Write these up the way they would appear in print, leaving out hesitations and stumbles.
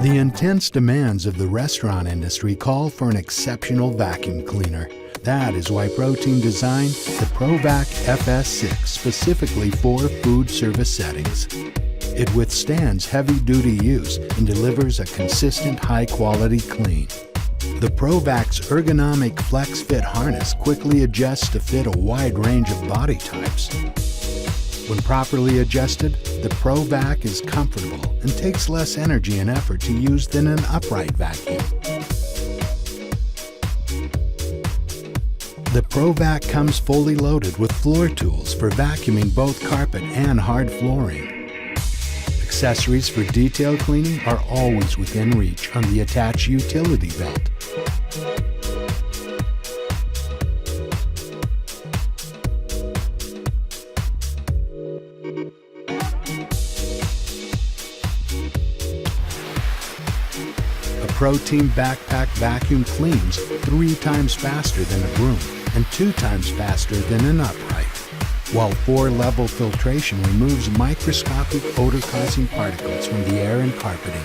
The intense demands of the restaurant industry call for an exceptional vacuum cleaner. That is why ProTeam designed the ProVac FS6 specifically for food service settings. It withstands heavy-duty use and delivers a consistent, high-quality clean. The ProVac's ergonomic flex-fit harness quickly adjusts to fit a wide range of body types. When properly adjusted, the ProVac is comfortable and takes less energy and effort to use than an upright vacuum. The ProVac comes fully loaded with floor tools for vacuuming both carpet and hard flooring. Accessories for detail cleaning are always within reach on the attached utility belt. A ProTeam backpack vacuum cleans 3 times faster than a broom and 2 times faster than an upright, while 4-level filtration removes microscopic odor-causing particles from the air and carpeting.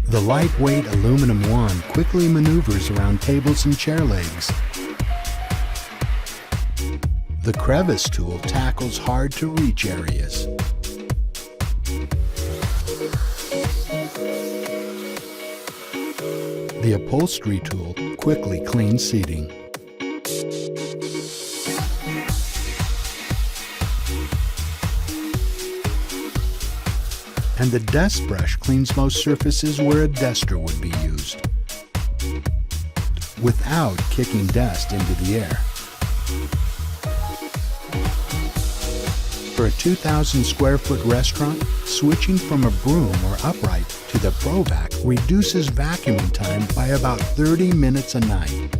The lightweight aluminum wand quickly maneuvers around tables and chair legs. The crevice tool tackles hard-to-reach areas. The upholstery tool quickly cleans seating. And the dust brush cleans most surfaces where a duster would be used, without kicking dust into the air. For a 2,000 square foot restaurant, switching from a broom or upright to the ProVac reduces vacuuming time by about 30 minutes a night.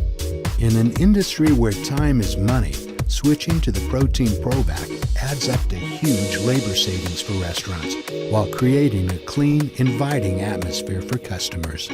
In an industry where time is money, switching to the ProTeam ProVac adds up to huge labor savings for restaurants while creating a clean, inviting atmosphere for customers.